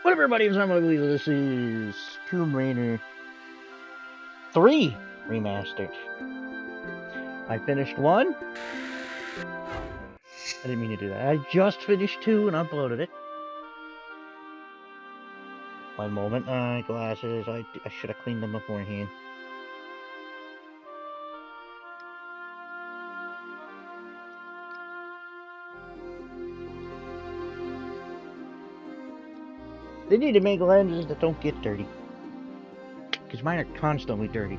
What up, everybody? I'm believe this is Tomb Raider 3 Remastered. I finished 1. I didn't mean to do that. I just finished 2 and uploaded it. One moment. Glasses. I should have cleaned them beforehand. They need to make lenses that don't get dirty. Because mine are constantly dirty.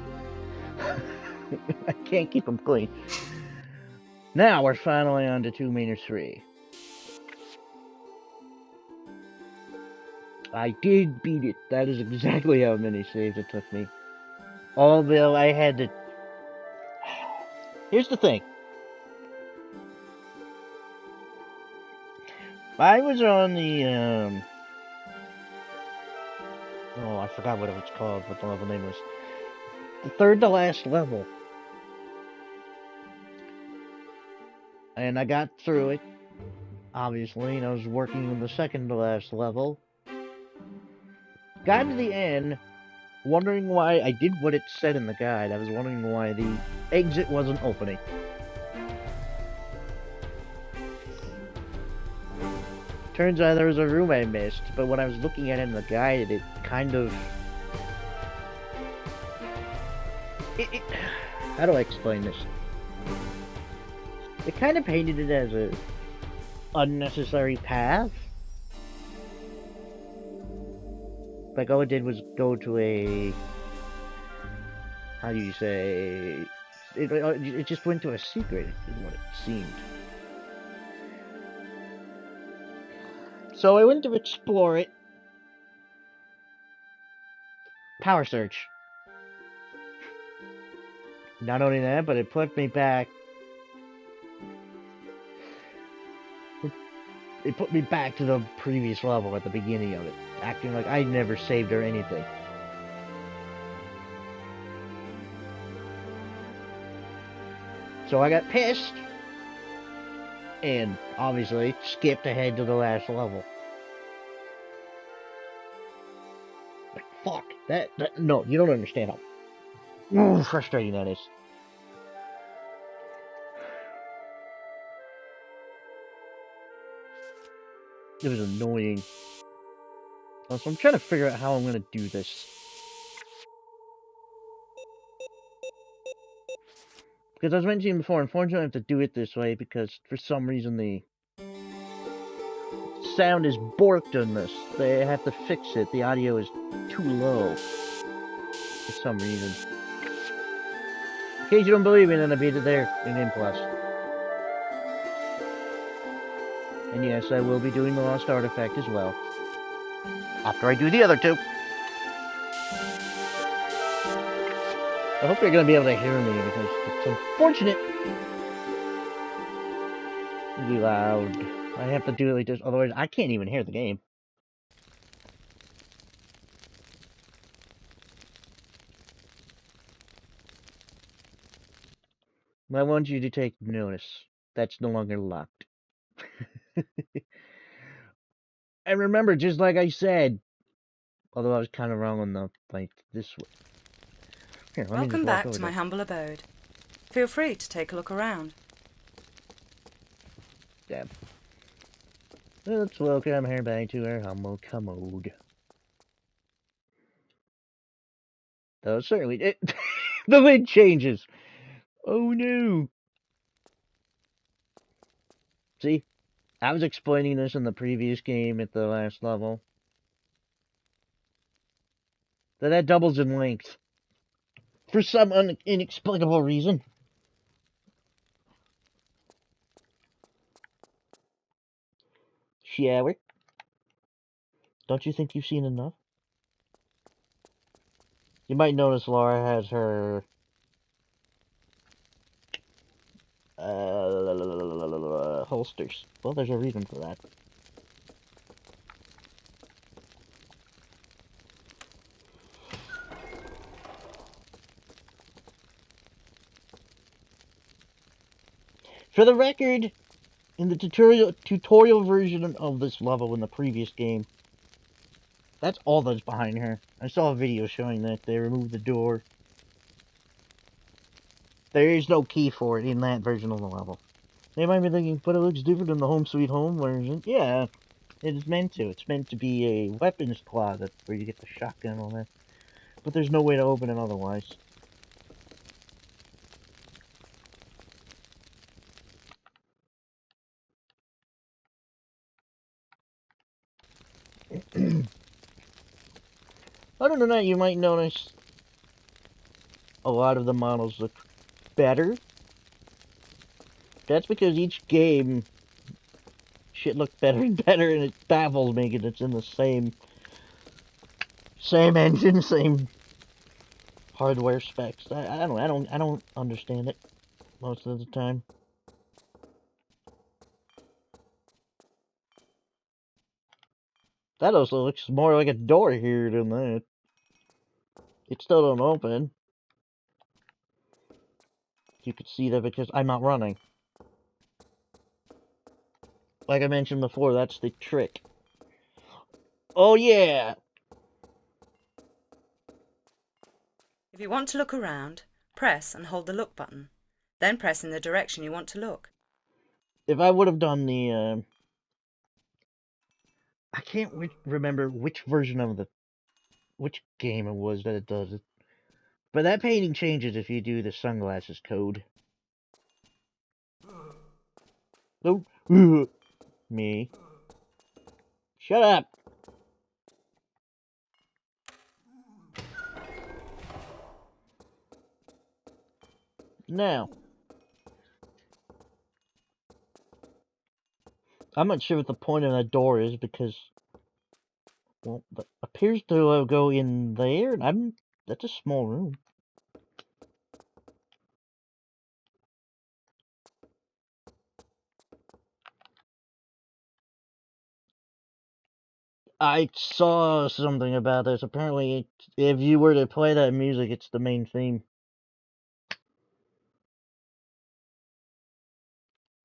I can't keep them clean. Now we're finally on to Tomb Raider 3. I did beat it. That is exactly how many saves it took me. Although I had to... Here's the thing. I was on the, oh, I forgot what it was called, what the level name was. The third to last level. And I got through it, obviously, and I was working on the second to last level. Got to the end, wondering why I did what it said in the guide. I was wondering why the exit wasn't opening. Turns out there was a room I missed, but when I was looking at it in the guide, it kind of... How do I explain this? It kind of painted it as a unnecessary path. Like, all it did was go to a... How do you say... It just went to a secret, is what it seemed. So I went to explore it. Power Search. Not only that, but it put me back... It put me back to the previous level at the beginning of it, acting like I never saved or anything. So I got pissed, and obviously skipped ahead to the last level. Like, fuck, that no, you don't understand how frustrating that is. It was annoying. So I'm trying to figure out how I'm going to do this. Because I was mentioning before, unfortunately I have to do it this way because for some reason the sound is borked on this. They have to fix it. The audio is too low. For some reason. In case you don't believe me, then I beat it there in N+. And yes, I will be doing the Lost Artifact as well. After I do the other two. I hope you're going to be able to hear me because it's unfortunate. Really loud. I have to do it like this, otherwise I can't even hear the game. I want you to take notice. That's no longer locked. And remember, just like I said, although I was kind of wrong on the, like, this way. Here, let me just Welcome walk back over to my there. humble abode. Feel free to take a look around. Damn. Let's welcome her back to her humble commode. Though certainly, the lid changes. Oh no. See, I was explaining this in the previous game at the last level. That doubles in length. For some inexplicable reason. Shower. Don't you think you've seen enough? You might notice Lara has her... holsters. Well, there's a reason for that. For the record, in the tutorial version of this level in the previous game, That's all that's behind her. I saw a video showing that they removed the door. There is no key for it in that version of the level. They might be thinking, but it looks different in the Home Sweet Home version. Yeah, it is meant to. It's meant to be a weapons closet where you get the shotgun on there. But there's no way to open it otherwise. Other than that, you might notice a lot of the models look better. That's because each game shit look better and better, and it baffles me because it's in the same engine, same hardware specs. I don't understand it most of the time. That also looks more like a door here than that. It still don't open. You could see that because I'm not running. Like I mentioned before, that's the trick. Oh yeah! If you want to look around, press and hold the look button. Then press in the direction you want to look. If I would have done the, I can't remember which version of which game it was that it does it. But that painting changes if you do the sunglasses code. Oh, me. Shut up! Now, I'm not sure what the point of that door is because, well, it appears to go in there. That's a small room. I saw something about this. Apparently, if you were to play that music, it's the main theme.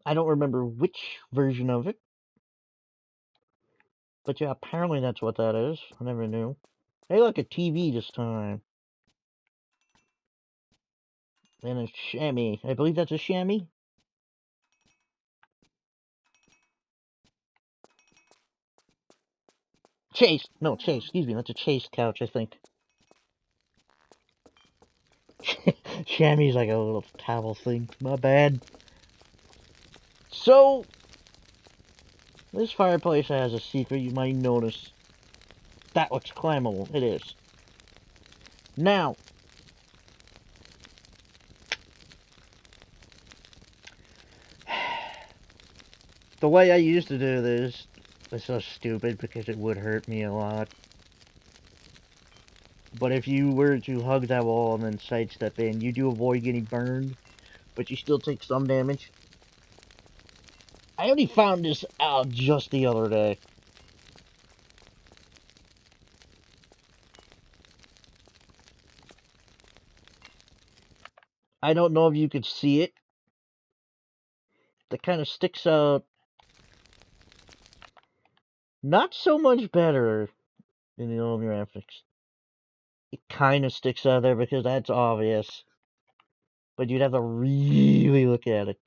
I don't remember which version of it. But yeah, apparently that's what that is. I never knew. Hey, look, a TV this time. And a chamois. I believe that's a chamois. Chase! No, Chase, excuse me. That's a Chase couch, I think. Chamois like a little towel thing. My bad. So, this fireplace has a secret you might notice. That looks climbable. It is. Now, the way I used to do this is so stupid because it would hurt me a lot. But if you were to hug that wall and then sidestep in, you do avoid getting burned, but you still take some damage. I only found this out just the other day. I don't know if you could see it. That kind of sticks out. Not so much better in the old graphics. It kind of sticks out there because that's obvious. But you'd have to really look at it.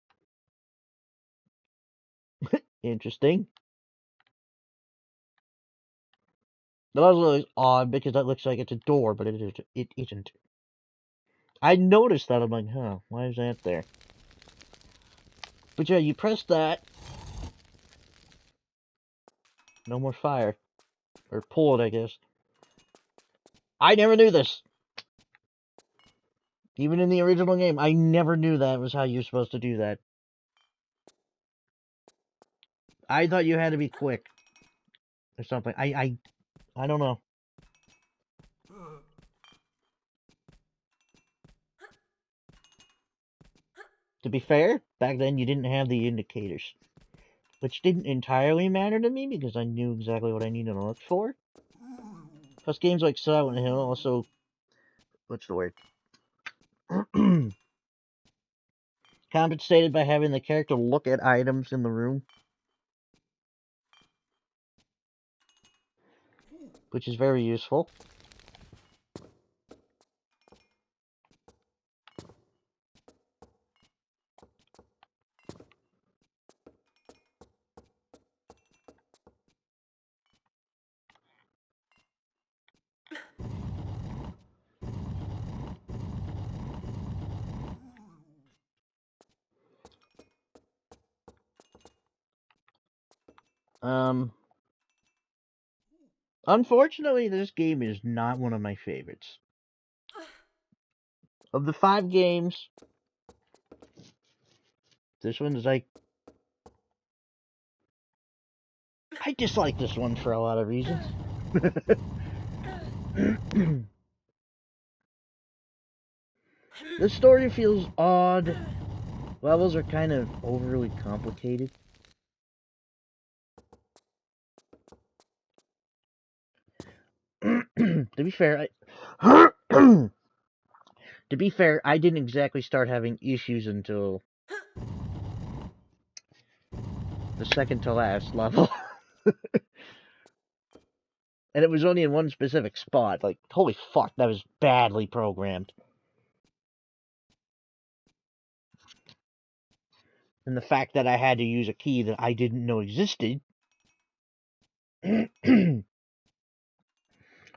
Interesting. That also looks odd because that looks like it's a door, but it isn't. I noticed that. I'm like, huh, why is that there? But yeah, you press that. No more fire. Or pull it, I guess. I never knew this. Even in the original game, I never knew that was how you're supposed to do that. I thought you had to be quick. Or something. I don't know. To be fair, back then you didn't have the indicators. Which didn't entirely matter to me because I knew exactly what I needed to look for. Plus games like Silent Hill also... What's the word? Compensated by having the character look at items in the room. which is very useful. Unfortunately, this game is not one of my favorites. Of the 5 games, this one is like... I dislike this one for a lot of reasons. The story feels odd. Levels are kind of overly complicated. To be fair, to be fair, I didn't exactly start having issues until the second to last level. And it was only in one specific spot. Like, holy fuck, that was badly programmed. And the fact that I had to use a key that I didn't know existed.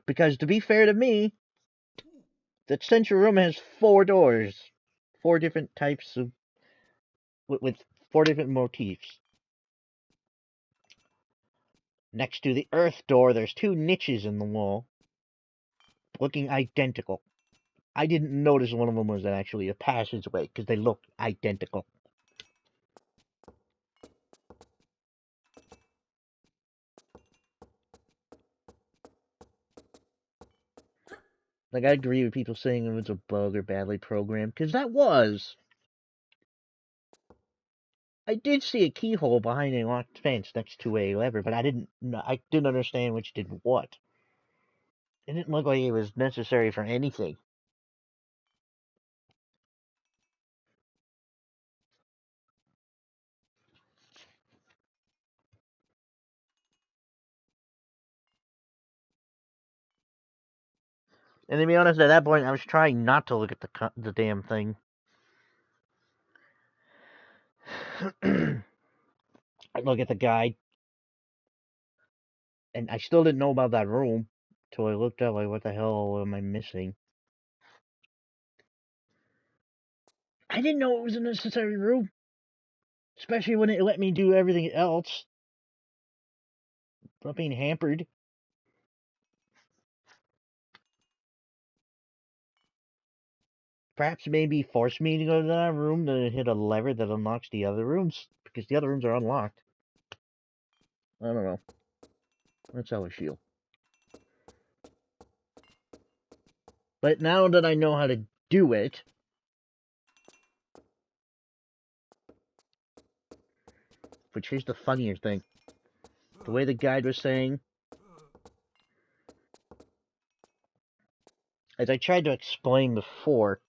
Because to be fair to me, the central room has 4 doors. 4 different types of... with 4 different motifs. Next to the earth door, there's 2 niches in the wall. Looking identical. I didn't notice one of them was actually a passageway, because they look identical. Like, I agree with people saying it was a bug or badly programmed, because that was. I did see a keyhole behind a locked fence next to a lever, but I didn't understand which did what. It didn't look like it was necessary for anything. And to be honest, at that point, I was trying not to look at the damn thing. I look at the guide, and I still didn't know about that room till I looked up. Like, what the hell am I missing? I didn't know it was a necessary room, especially when it let me do everything else without being hampered. Perhaps maybe force me to go to that room to hit a lever that unlocks the other rooms, because the other rooms are unlocked. I don't know. That's how I feel. But now that I know how to do it, which here's the funnier thing. The way the guide was saying, as I tried to explain before,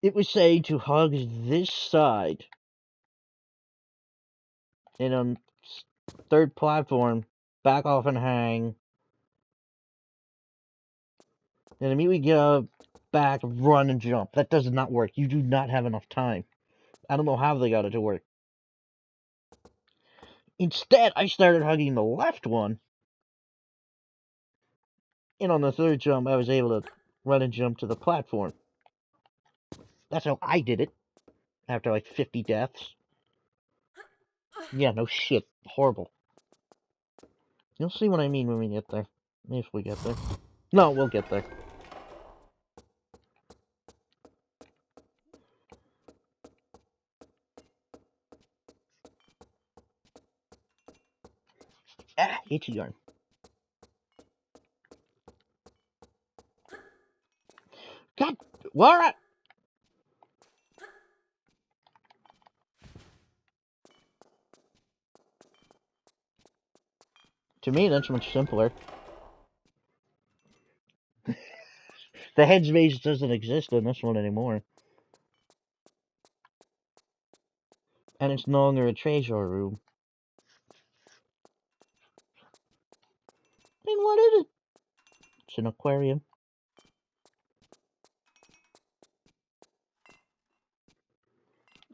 it was saying to hug this side. And on 3rd platform, back off and hang. And immediately get up, back, run, and jump. That does not work. You do not have enough time. I don't know how they got it to work. Instead, I started hugging the left one. And on the 3rd jump, I was able to run and jump to the platform. That's how I did it. After like 50 deaths. Yeah, no shit. Horrible. You'll see what I mean when we get there. If we get there. No, we'll get there. Ah, itchy yarn. God, Lara! To me, that's much simpler. The headspace doesn't exist in this one anymore. And it's no longer a treasure room. what is it? It's an aquarium.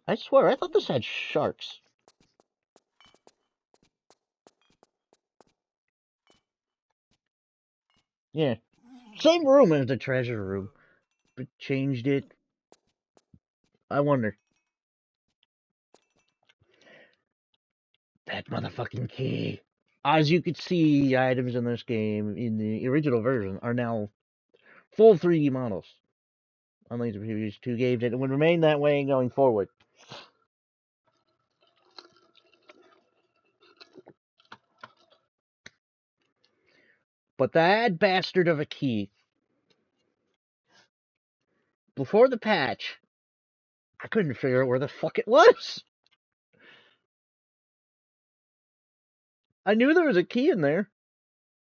I swear, I thought this had sharks. Yeah. Same room as the treasure room. But changed it. I wonder. That motherfucking key. As you could see, items in this game, in the original version, are now full 3D models. Unlike the previous two games, it would remain that way going forward. But that bastard of a key, before the patch, I couldn't figure out where the fuck it was. I knew there was a key in there,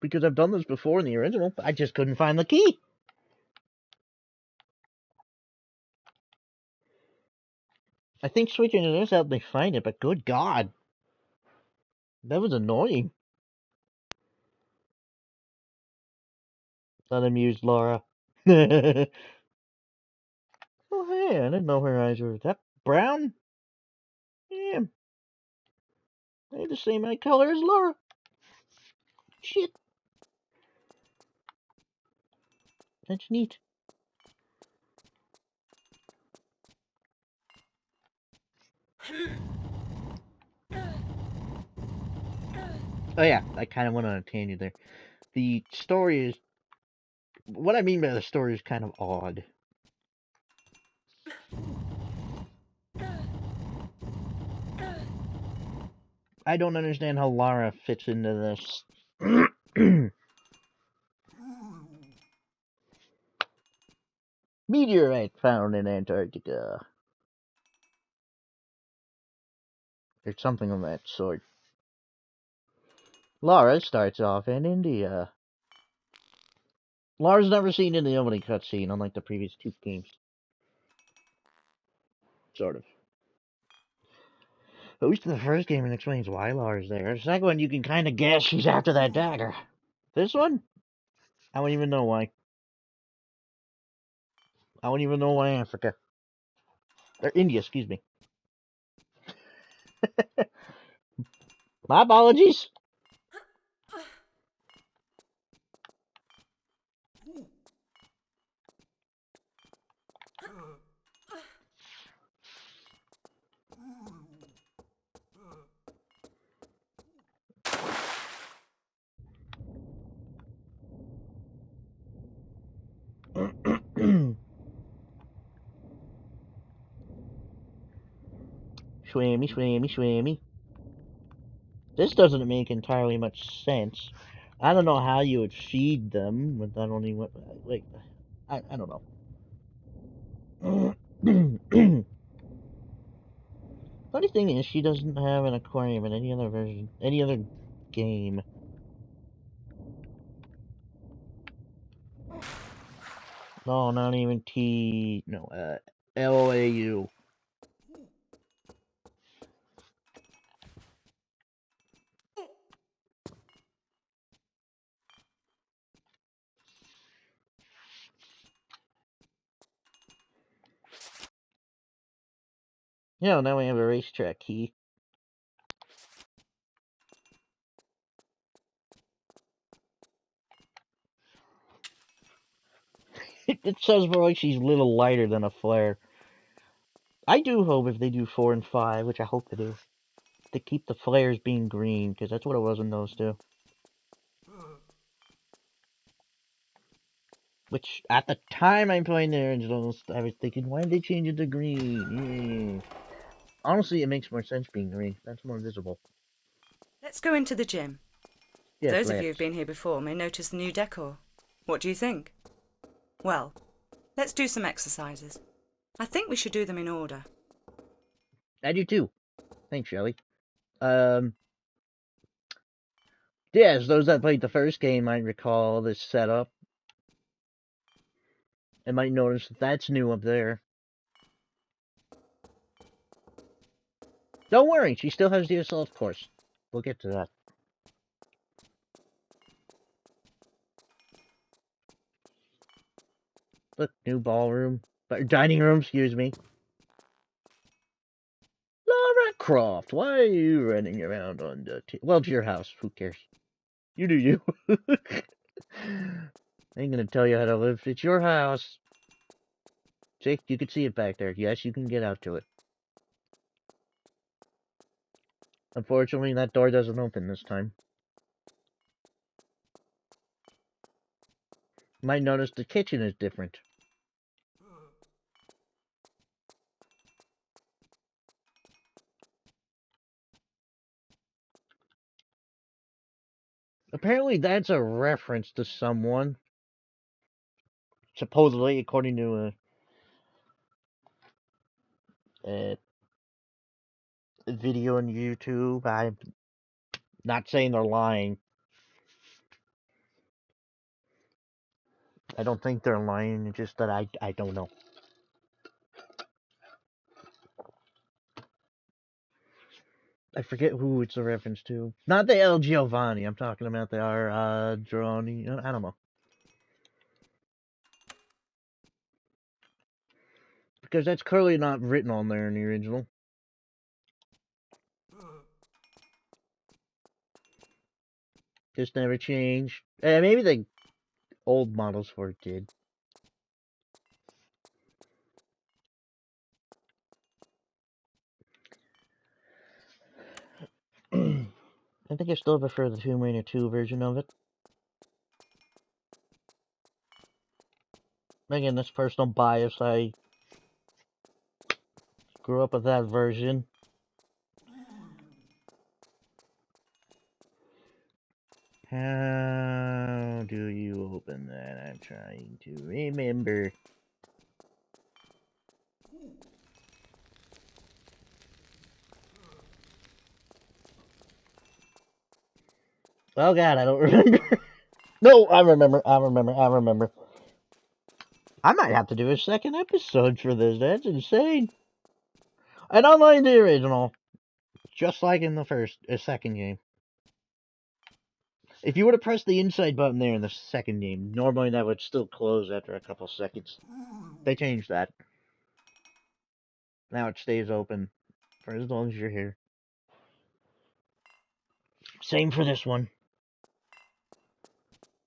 because I've done this before in the original, but I just couldn't find the key. I think switching to this helped me find it, but good God. That was annoying. That amused Lara. Oh, hey, I didn't know her eyes were that brown. Yeah, they're the same eye color as Lara. Shit. That's neat. Oh yeah, I kind of went on a tangent there. The story is... What I mean by the story is kind of odd. I don't understand how Lara fits into this. Meteorite found in Antarctica. Or something of that sort. Lara starts off in India. Lara's never seen in the opening cutscene, unlike the previous two games. Sort of. At least in the first game, it explains why Lara's there. The second one, you can kind of guess she's after that dagger. This one, I don't even know why. I don't even know why Africa. Or India, excuse me. My apologies. Swimmy, swimmy, swimmy. This doesn't make entirely much sense. I don't know how you would feed them with not only what, like, I don't know. Funny thing is, she doesn't have an aquarium in any other version, any other game. No, not even LAU. Yeah, now we have a racetrack key. It says more like she's a little lighter than a flare. I do hope if they do 4 and 5, which I hope they do, to keep the flares being green, because that's what it was in those two. Which, at the time I'm playing the originals, I was thinking, why did they change it to green? Yeah. Honestly, it makes more sense being green. That's more visible. Let's go into the gym. Yes, Those of you who've been here before may notice the new decor. What do you think? Well, let's do some exercises. I think we should do them in order. I do too. Thanks, Shelly. Yes, those that played the first game might recall this setup. And might notice that that's new up there. Don't worry, she still has the assault course. We'll get to that. Look, new ballroom. Dining room, excuse me. Lara Croft, why are you running around on the well, it's your house. Who cares? You do you. I ain't gonna tell you how to live. It's your house. See, you can see it back there. Yes, you can get out to it. Unfortunately, that door doesn't open this time. You might notice the kitchen is different. Apparently, that's a reference to someone. Supposedly, according to a video on YouTube. I'm not saying they're lying. I don't think they're lying. It's just that I don't know. I forget who it's a reference to. Not the El Giovanni. I'm talking about the R. Droney. I don't know. Because that's clearly not written on there in the original. Just never changed. Maybe the old models for it did. I think I still prefer the Tomb Raider 2 version of it. Again, that's personal bias. I grew up with that version. How do you open that? I'm trying to remember. Oh god, I don't remember. No, I remember. I might have to do a second episode for this. That's insane. And unlike the original, just like in the second game. If you would have pressed the inside button there in the second game, normally that would still close after a couple seconds. They changed that. Now it stays open for as long as you're here. Same for this one.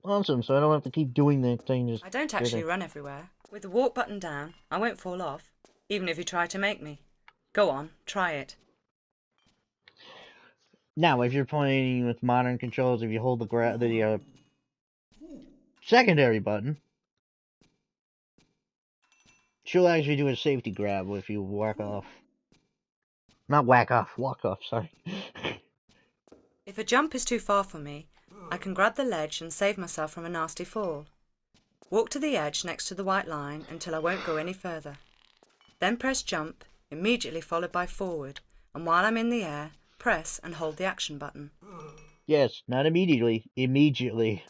Awesome, so I don't have to keep doing that thing. I don't actually run everywhere. With the walk button down, I won't fall off, even if you try to make me. Go on, try it. Now, if you're playing with modern controls, if you hold the secondary button, she'll actually do a safety grab if you walk off. Not whack off, walk off, sorry. If a jump is too far for me, I can grab the ledge and save myself from a nasty fall. Walk to the edge next to the white line until I won't go any further. Then press jump, immediately followed by forward, and while I'm in the air, press and hold the action button. Yes, not immediately, immediately.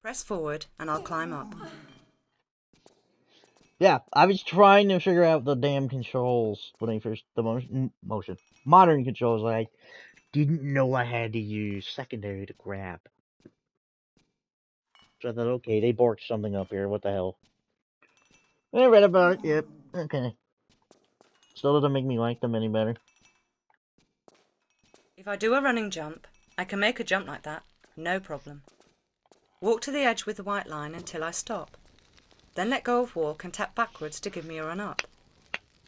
Press forward and I'll climb up. Yeah, I was trying to figure out the damn controls when I first, modern controls, I didn't know I had to use secondary to grab. So I thought, okay, they borked something up here, what the hell. I read about it, yep, okay. Still doesn't make me like them any better. If I do a running jump, I can make a jump like that, no problem. Walk to the edge with the white line until I stop. Then let go of walk and tap backwards to give me a run up.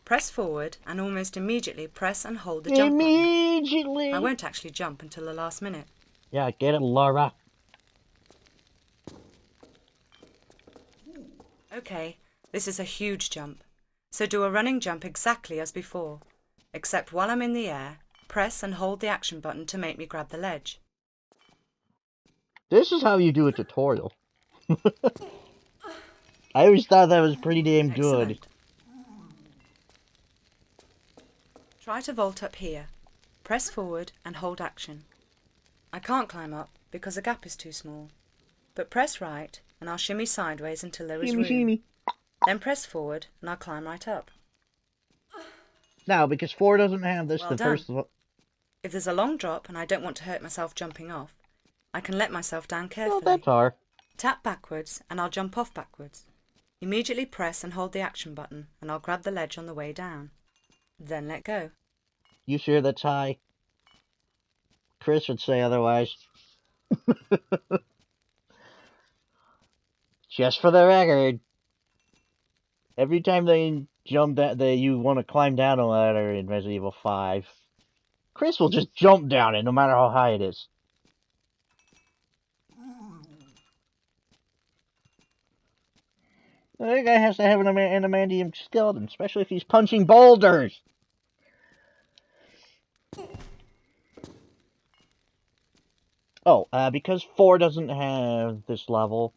Press forward and almost immediately press and hold the jump button. I won't actually jump until the last minute. Yeah, get it, Lara. Okay, this is a huge jump. So do a running jump exactly as before, except while I'm in the air, press and hold the action button to make me grab the ledge. This is how you do a tutorial. I always thought that was pretty damn good. Excellent. Try to vault up here. Press forward and hold action. I can't climb up because the gap is too small. But press right and I'll shimmy sideways until there is room. Shimmy. Then press forward and I'll climb right up. Now, because 4 doesn't have this, Well the done. first of all... If there's a long drop and I don't want to hurt myself jumping off, I can let myself down carefully. Well, that's hard. Tap backwards and I'll jump off backwards. Immediately press and hold the action button, and I'll grab the ledge on the way down. Then let go. You sure that's high? Chris would say otherwise. Just for the record, every time they jump that you want to climb down a ladder in Resident Evil 5, Chris will just jump down it no matter how high it is. That guy has to have an adamantium skeleton, especially if he's punching boulders. Oh, because 4 doesn't have this level,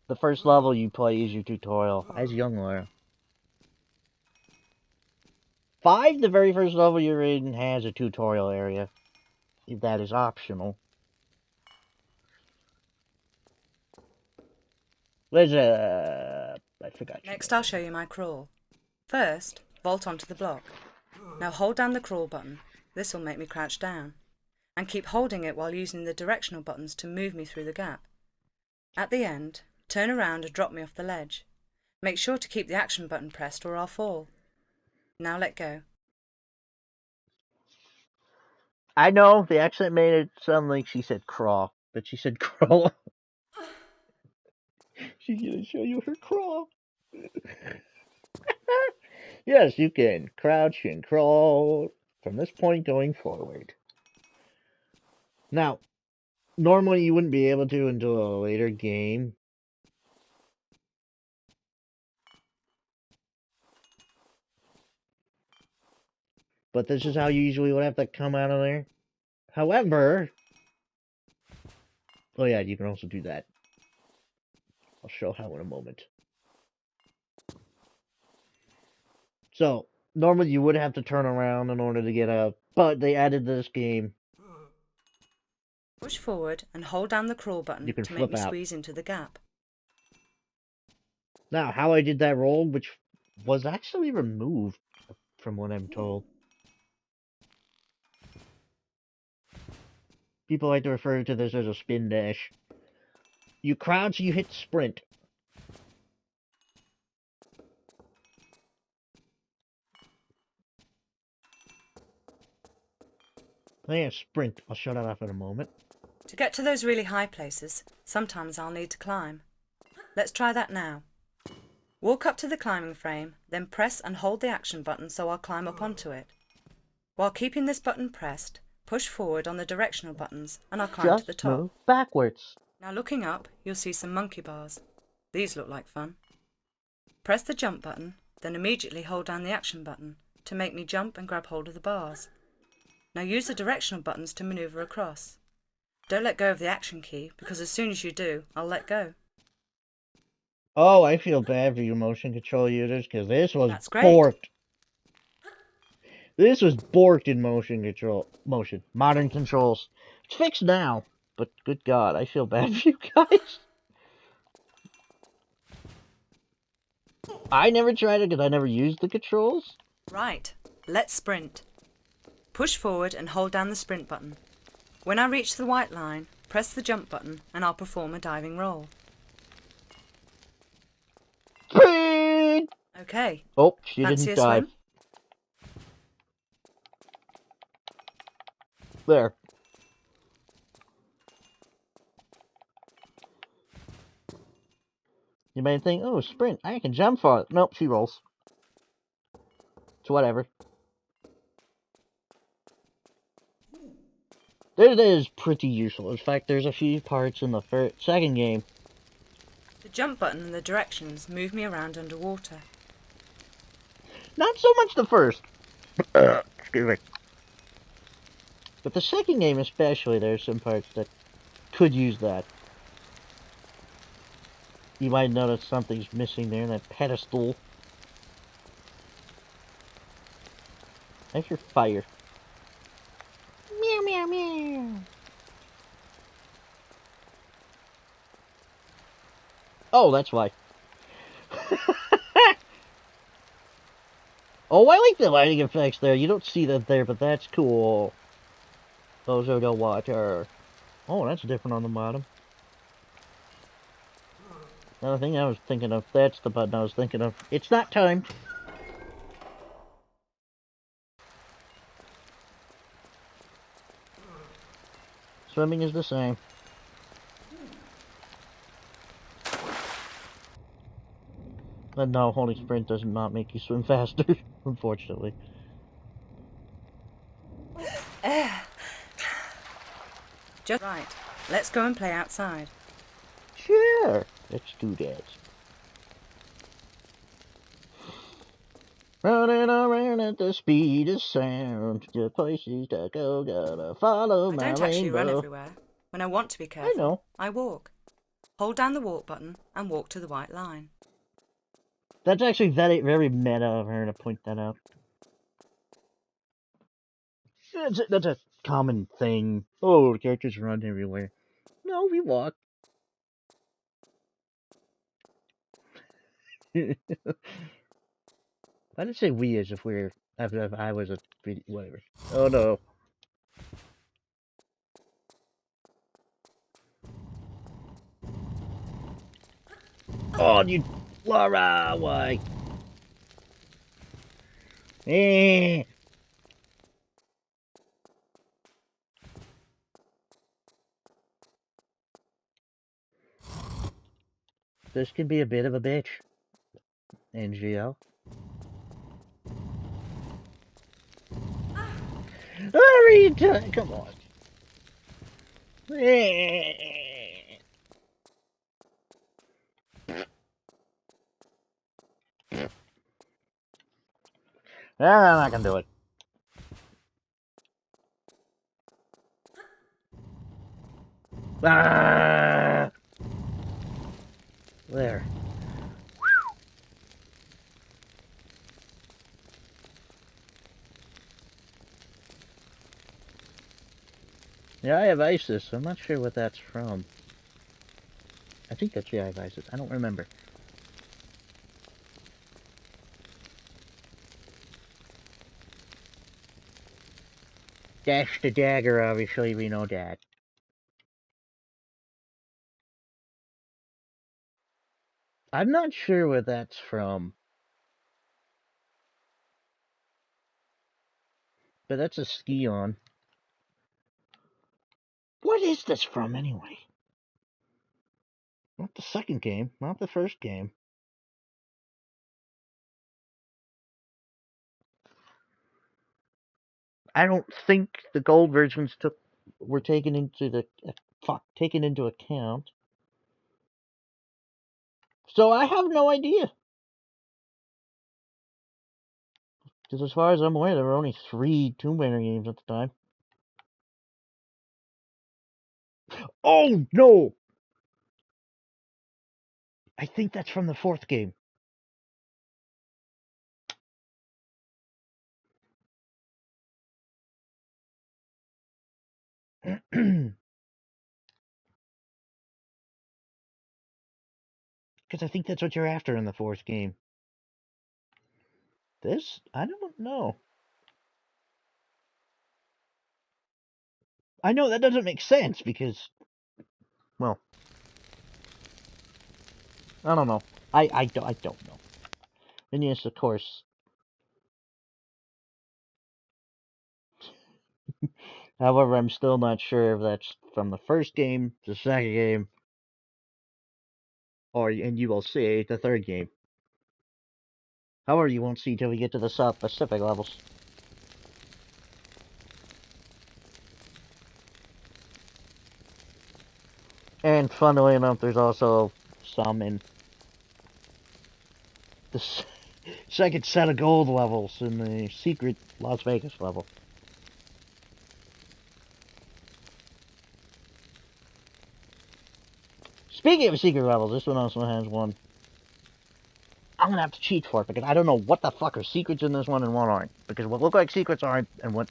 the first level you play is your tutorial as young Lara. 5, the very first level you're in, has a tutorial area, if that is optional. There's I forgot. Next I'll show you my crawl. First, vault onto the block. Now hold down the crawl button. This will make me crouch down. And keep holding it while using the directional buttons to move me through the gap. At the end, turn around and drop me off the ledge. Make sure to keep the action button pressed or I'll fall. Now let go. I know, the accent made it sound like she said crawl, but she said crawl. She's gonna show you her crawl. Yes, you can crouch and crawl from this point going forward. Now, normally you wouldn't be able to until a later game. But this is how you usually would have to come out of there. However, oh yeah, you can also do that. I'll show how in a moment. So, normally you would have to turn around in order to get out, but they added this game. Push forward and hold down the crawl button to make me squeeze into the gap. Now, how I did that roll, which was actually removed, from what I'm told. People like to refer to this as a spin dash. You crouch, you hit sprint. Yeah, sprint. I'll shut that off in a moment. To get to those really high places, sometimes I'll need to climb. Let's try that now. Walk up to the climbing frame, then press and hold the action button so I'll climb up onto it. While keeping this button pressed, push forward on the directional buttons and I'll climb to the top. Move backwards. Now looking up, you'll see some monkey bars. These look like fun. Press the jump button, then immediately hold down the action button to make me jump and grab hold of the bars. Now use the directional buttons to maneuver across. Don't let go of the action key, because as soon as you do, I'll let go. Oh, I feel bad for you motion control users, because this was borked. This was borked in motion. Modern controls. It's fixed now, but good God, I feel bad for you guys. I never tried it because I never used the controls. Right, let's sprint. Push forward and hold down the sprint button. When I reach the white line, press the jump button and I'll perform a diving roll. Sprint! Okay. Oh, she Fancy didn't a dive. swim? There. You may think, oh, sprint, I can jump for it. Nope, she rolls. So whatever. This is pretty useful. In fact, there's a few parts in the second game. The jump button and the directions move me around underwater. Not so much the first. Excuse me. But the second game especially, there's some parts that could use that. You might notice something's missing there in that pedestal. I hear fire. Meow, meow, meow. Oh, that's why. Oh, I like the lighting effects there. You don't see that there, but that's cool. Those are the water. Oh, that's different on the bottom. Another thing I was thinking of, that's the button I was thinking of. It's not timed. Swimming is the same. But no, holding sprint does not make you swim faster, unfortunately. Just right. Let's go and play outside. Sure, let's do that. Running around at the speed of sound, the places to go, gotta follow I my don't actually run rainbow. everywhere. When I want to be I careful, know. I walk. Hold down the walk button and walk to the white line. That's actually very, very meta of her to point that out. That's a common thing. Oh, the characters run everywhere. No, we walk. I didn't say we as if we're if I was a whatever. Oh no. Oh, you, Lara, why? Eh. This can be a bit of a bitch. NGL. Hurry, come on. Eh. Ah, I can do it. Ah! There. Yeah, I have ISIS. I'm not sure what that's from. I think that's yeah, I have ISIS. I don't remember. Dash the dagger, obviously, we know that. I'm not sure where that's from. But that's a ski on. What is this from, anyway? Not the second game, not the first game. I don't think the gold versions were taken into taken into account. So I have no idea. Because as far as I'm aware, there were only 3 Tomb Raider games at the time. Oh no! I think that's from the 4th game. Because I think that's what you're after in the 4th game. This? I don't know. I know that doesn't make sense because, well, I don't know. I don't know. And yes, of course. However, I'm still not sure if that's from the first game, the second game, or and you will see the 3rd game. However, you won't see till we get to the South Pacific levels. And funnily enough, there's also some in the second set of gold levels in the secret Las Vegas level. Speaking of secret levels, this one also has one. I'm gonna have to cheat for it because I don't know what the fuck are secrets in this one and what aren't. Because what look like secrets aren't and what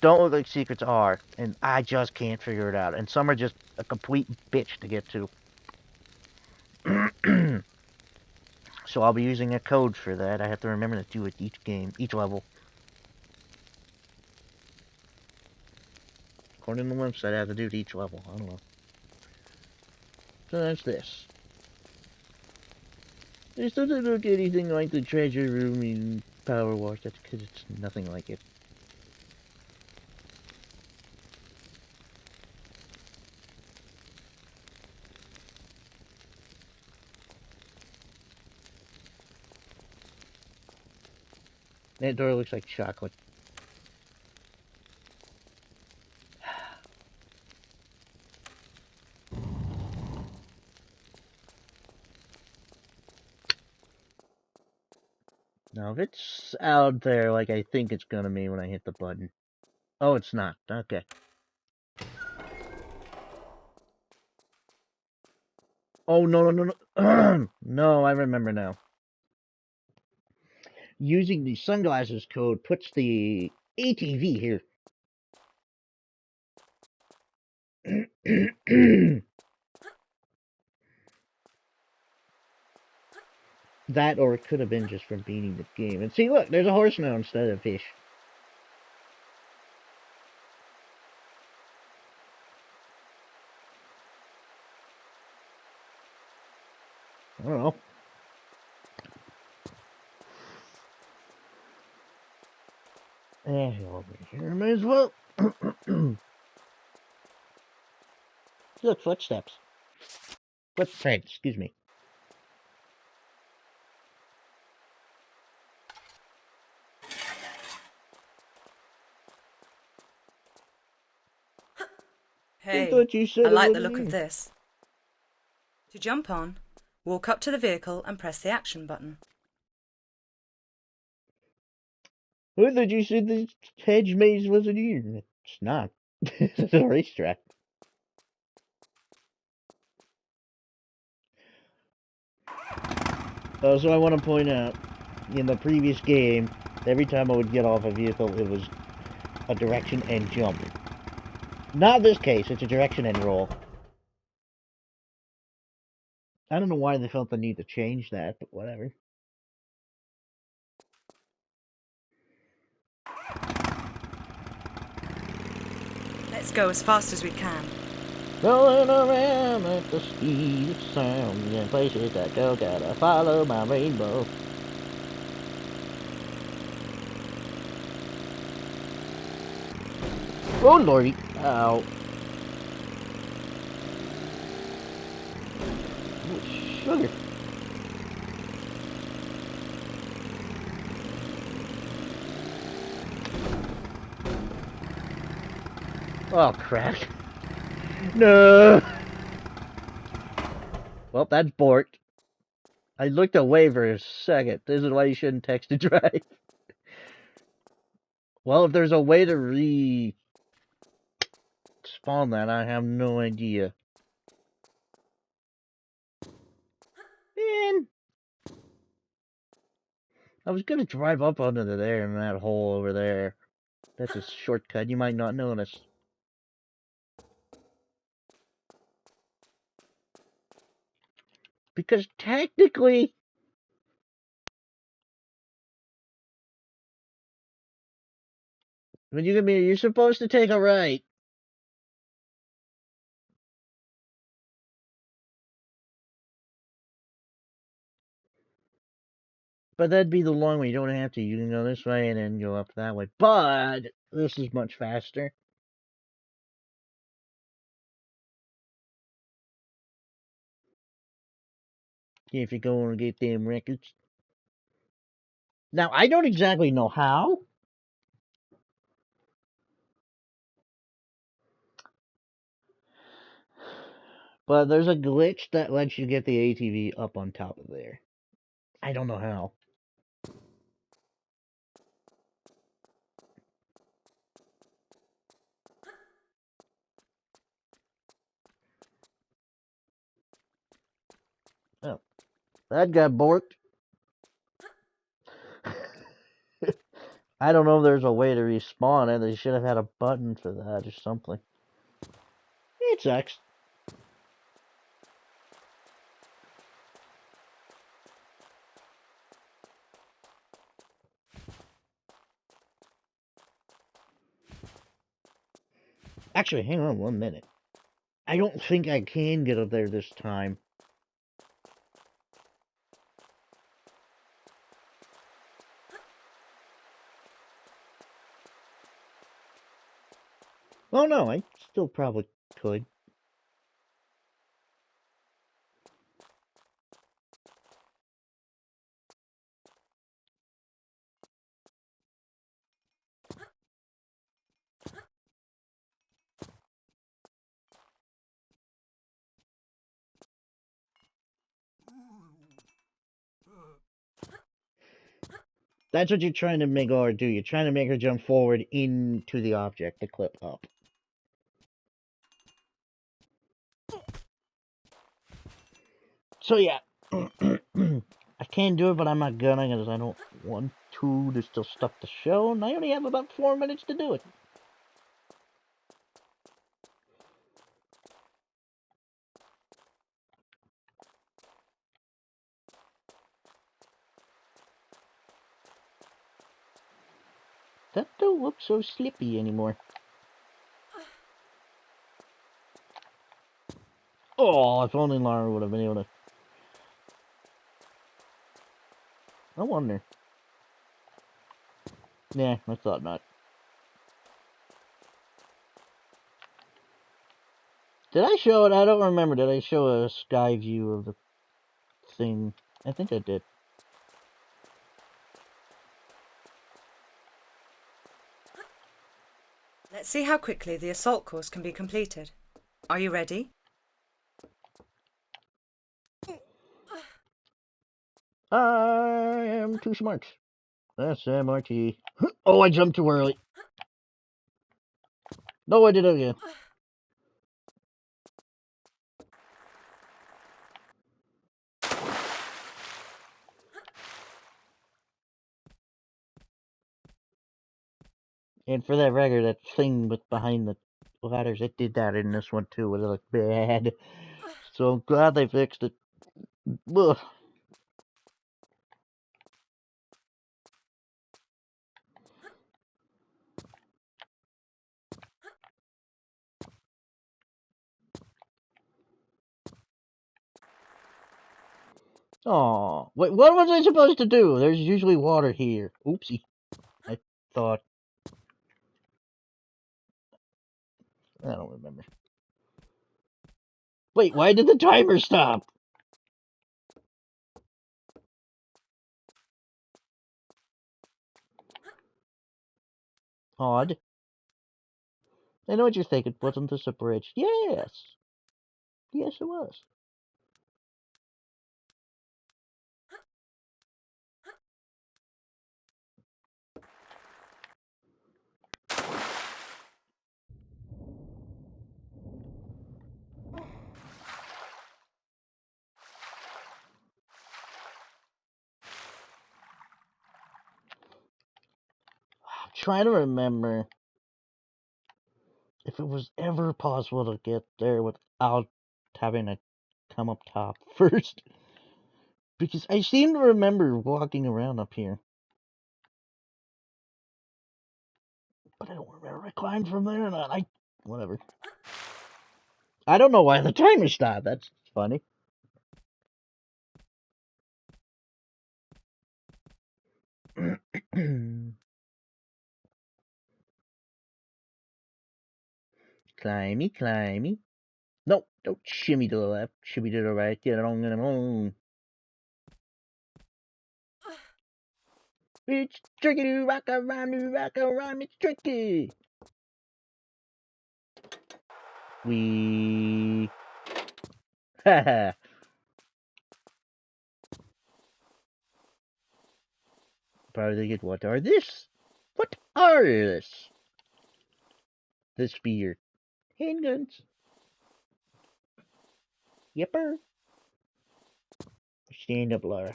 don't look like secrets are, and I just can't figure it out. And some are just a complete bitch to get to. So I'll be using a code for that. I have to remember to do it each game, each level. According to the website, I have to do it each level. I don't know. So that's this. This doesn't look anything like the treasure room in Power Wars. That's because it's nothing like it. That door looks like chocolate. Now, if it's out there like I think it's gonna be when I hit the button. Oh, it's not. Okay. Oh, no, no, no, no. No, I remember now. Using the sunglasses code puts the ATV here. That, or it could have been just from beating the game. And see, look, there's a horse now instead of fish. I don't know. Over here, may as well. Look, footsteps. Footprints, excuse me. Hey, thought you said I like it the wasn't look of here. this. To jump on, walk up to the vehicle and press the action button. I thought you said the hedge maze wasn't here. It's not. It's a racetrack. Also, I want to point out, in the previous game, every time I would get off a vehicle, it was a direction and jump. Not this case, it's a direction and roll. I don't know why they felt the need to change that, but whatever. Let's go as fast as we can. Rolling around at the speed of sound, in places that go, gotta follow my rainbow. Oh lordy, ow. Oh, sugar. Oh crap. No! Well, that's borked. I looked away for a second. This is why you shouldn't text and drive. Well, if there's a way to respawn that, I have no idea. Man! I was gonna drive up under there in that hole over there. That's a shortcut you might not notice. Because technically, when you're supposed to take a right. But that'd be the long way. You don't have to. You can go this way and then go up that way. But this is much faster. If you go and get them records. Now, I don't exactly know how. But there's a glitch that lets you get the ATV up on top of there. I don't know how. Oh, that got borked. I don't know if there's a way to respawn it. They should have had a button for that or something. It sucks. Actually, hang on 1 minute. I don't think I can get up there this time. Oh no, I still probably could. That's what you're trying to make Lara do. You're trying to make her jump forward into the object to clip up. So yeah, I can do it, but I'm not gonna because I don't want to. There's still stuff to show, and I only have about 4 minutes to do it. That don't look so slippy anymore. Oh, if only Lara would have been able to. I wonder. Nah, I thought not. Did I show it? I don't remember. Did I show a sky view of the thing? I think I did. Let's see how quickly the assault course can be completed. Are you ready? I am too smart. SMRT. Oh, I jumped too early. No, I did it again. And for that record, that thing with behind the ladders, it did that in this one too. It looked bad. So I'm glad they fixed it. Ugh. Aw. Wait, what was I supposed to do? There's usually water here. Oopsie. I thought. I don't remember. Wait, why did the timer stop? Odd. I know what you're thinking. Wasn't this a bridge? Yes. Yes, it was. I'm trying to remember if it was ever possible to get there without having to come up top first. Because I seem to remember walking around up here. But I don't remember if I climbed from there or not. Whatever. I don't know why the timer stopped. That's funny. Climby, climby. No, don't shimmy to the left. Shimmy to the right. Get along, get along. It's tricky to rock around, it's tricky. We. Haha. Probably get what are this? What are this? This be your handguns. Yipper. Stand up, Lara.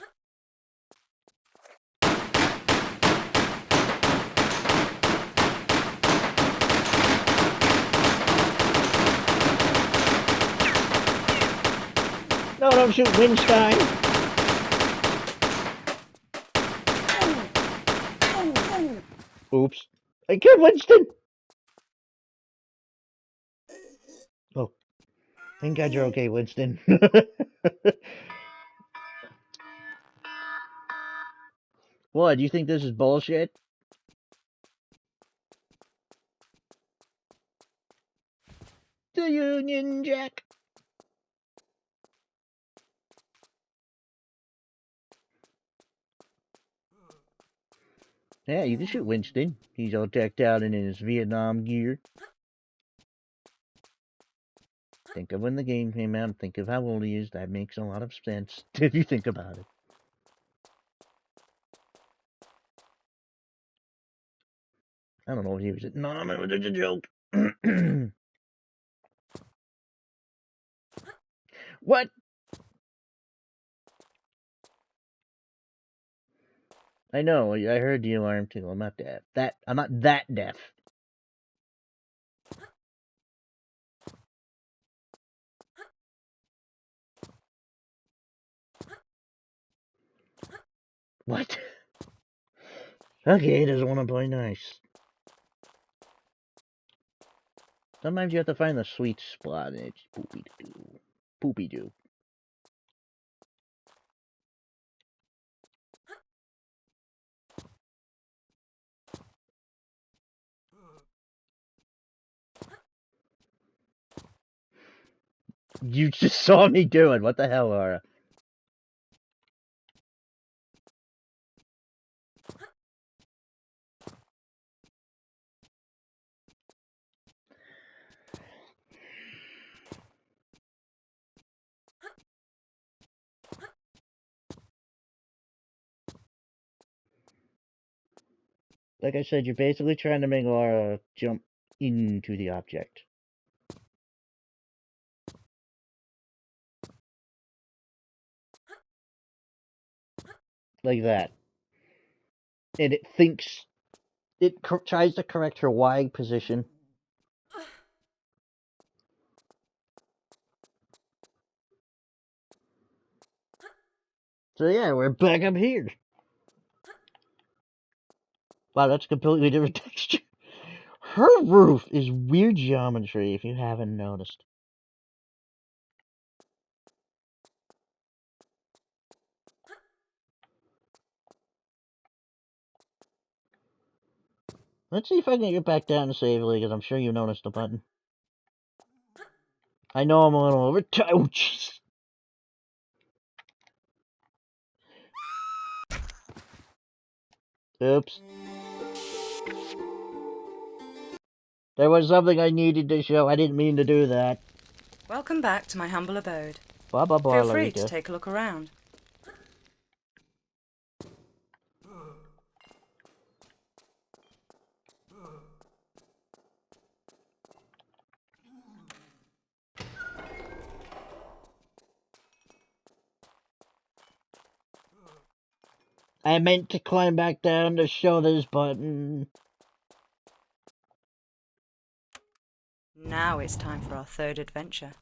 No, don't shoot Winstein. Oops. I killed Winston. Oh. Thank God you're okay, Winston. What, do you think this is bullshit? the Union Jack. Yeah, you can shoot Winston. He's all decked out in his Vietnam gear. Think of when the game came out, think of how old he is. That makes a lot of sense if you think about it. I don't know if he was... No, it was a joke. What? I know, I heard the alarm too. I'm not deaf. I'm not that deaf. What? Okay, he doesn't want to play nice. Sometimes you have to find the sweet spot and it's poopy-doo. Poopy-doo. You just saw me do it. What the hell, Lara? Like I said, you're basically trying to make Lara jump into the object. Like that. And it thinks... It tries to correct her Y position. So yeah, we're back up here. Wow, that's a completely different texture. Her roof is weird geometry, if you haven't noticed. Let's see if I can get back down to safely, because I'm sure you noticed the button. I know I'm a little over... Oh, jeez. Oops. There was something I needed to show. I didn't mean to do that. Welcome back to my humble abode. Blah, blah, blah, Feel free Larita. to take a look around. I meant to climb back down to show this button. Now it's time for our third adventure.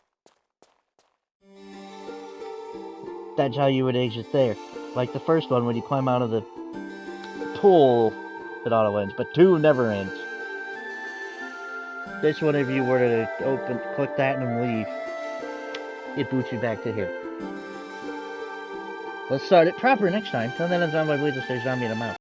That's how you would exit there. Like the first one, when you climb out of the pool, it auto ends, but 2 never ends. This one, if you were to click that and leave, it boots you back to here. Let's start it proper next time. Till then, I'm Zombie Bleeds, stay zombie in a mouth.